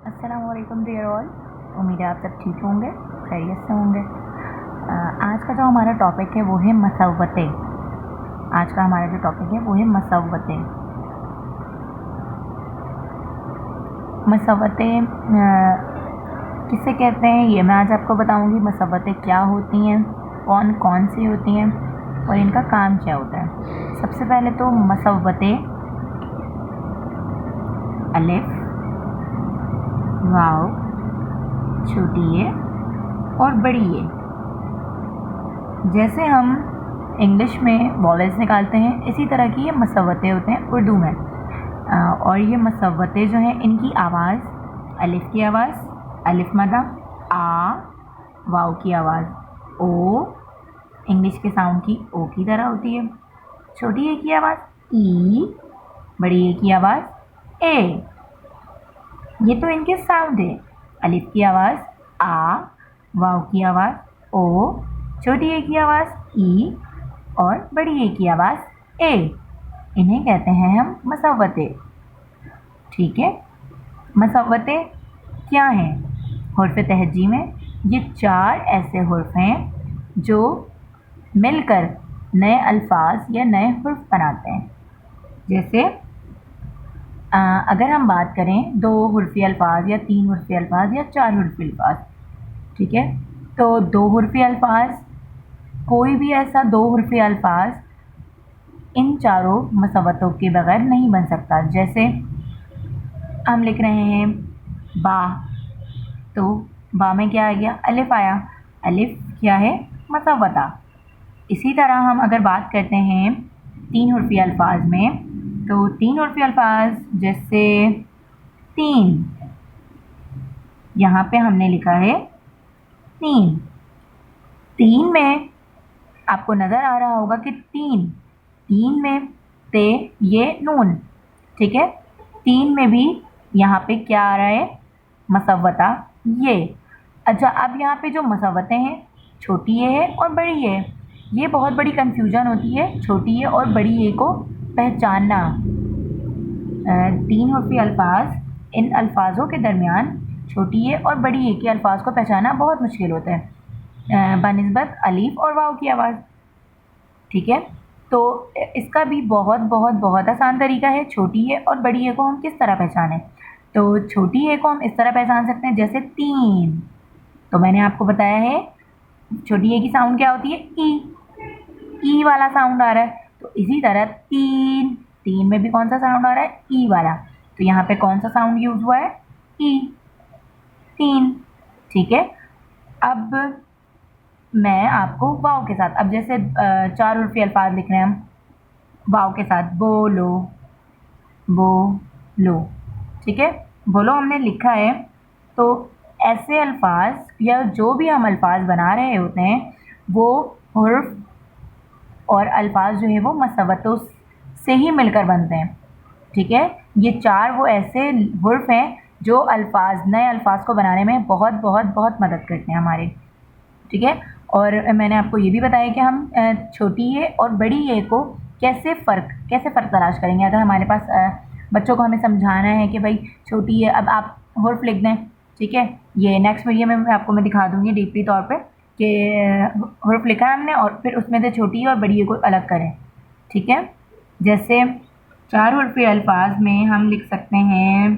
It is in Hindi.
अस्सलामुअलैकुम डियर ऑल। उम्मीद है आप सब ठीक होंगे, खैरियत से होंगे। आज का जो हमारा टॉपिक है वो है मसव्वतें। आज का हमारा जो टॉपिक है वो है मसव्वतें। मसव्वतें किसे कहते हैं ये मैं आज आपको बताऊंगी। मसव्वतें क्या होती हैं, कौन कौन सी होती हैं और इनका काम क्या होता है। सबसे पहले तो मसव्वतें अलिफ, वाव, छोटी ए और बड़ी ए। जैसे हम इंग्लिश में वॉवेल्स निकालते हैं इसी तरह की ये मसव्वतें होते हैं उर्दू में। और ये मसव्वतें जो हैं इनकी आवाज़, अलिफ की आवाज़ अलिफ मदा आ, वाव की आवाज़ ओ, इंग्लिश के साउंड की ओ की तरह होती है। छोटी ए की आवाज़ ई, बड़ी ए की आवाज़ ए। ये तो इनके साउंड है। अलिफ की आवाज़ आ, वाव की आवाज़ ओ, छोटी ए की आवाज़ ई और बड़ी ए की आवाज़ ए। इन्हें कहते हैं हम मसव्वतें। ठीक है, मसव्वतें क्या हैं? हुर्फ़ तहजी में ये 4 ऐसे हुर्फ़ हैं जो मिलकर नए अल्फाज या नए हुर्फ़ बनाते हैं। जैसे अगर हम बात करें 2 हुर्फ़ी अल्फाज या 3 हुर्फ़ी अल्फाज या 4 हुर्फ़ी अल्फाज, ठीक है, तो 2 हुर्फ़ी अल्फाज, कोई भी ऐसा 2 हुर्फ़ी अल्फाज इन चारों मसव्वतों के बगैर नहीं बन सकता। जैसे हम लिख रहे हैं बा, तो बा में क्या आ गया? अलिफ आया। अलिफ क्या है? मसव्वता। इसी तरह हम अगर बात करते हैं 3 हुर्फ़ी अल्फाज में, तो 3 हुर्फ़ी अल्फाज जैसे तीन, यहाँ पे हमने लिखा है तीन। तीन में आपको नज़र आ रहा होगा कि तीन में ते ये नून, ठीक है। तीन में भी यहाँ पे क्या आ रहा है? मसव्वता ये। अच्छा, अब यहाँ पे जो मसव्वतें हैं छोटी ए है और बड़ी ए, ये बहुत बड़ी कंफ्यूजन होती है छोटी ए और बड़ी ए को पहचानना। 3 हुर्फ़ी अल्फाज, इन अल्फाजों के दरमियान छोटी ए और बड़ी ए के अल्फाज को पहचानना बहुत मुश्किल होता है बनिस्बत अलीफ और वाव की आवाज़। ठीक है, तो इसका भी बहुत बहुत बहुत आसान तरीका है। छोटी ए और बड़ी ए को हम किस तरह पहचानें? तो छोटी ए को हम इस तरह पहचान सकते हैं, जैसे तीन, तो मैंने आपको बताया है छोटी ए की साउंड क्या होती है? ई वाला साउंड आ रहा है। तो इसी तरह तीन में भी कौन सा साउंड आ रहा है? ई वाला। तो यहाँ पे कौन सा साउंड यूज हुआ है? ई, तीन। ठीक है, अब मैं आपको वाव के साथ, अब जैसे 4 हुर्फ़ी अल्फाज लिख रहे हैं हम वाव के साथ, बोलो, बोलो, ठीक है, बोलो हमने लिखा है। तो ऐसे अल्फाज या जो भी हम अल्फाज बना रहे होते हैं वो हुर्फ़ और अल्फाज जो है वो मसव्वतों से ही मिलकर बनते हैं। ठीक है, ये 4 वो ऐसे हुर्फ़ हैं जो अल्फाज, नए अल्फाज को बनाने में बहुत बहुत बहुत मदद करते हैं हमारे। ठीक है, और मैंने आपको ये भी बताया कि हम छोटी ए और बड़ी ए को कैसे फ़र्क तलाश करेंगे। अगर हमारे पास बच्चों को हमें समझाना है कि भाई छोटी ए, अब आप हुर्फ़ लिख दें, ठीक है, ये नेक्स्ट वीडियो में मैं दिखा दूँगी डीपली तौर पे कि हुर्फ़ लिखा है हमने और फिर उसमें से छोटी ए और बड़ी ए को अलग करें। ठीक है, जैसे 4 हुर्फ़ी अल्फाज में हम लिख सकते हैं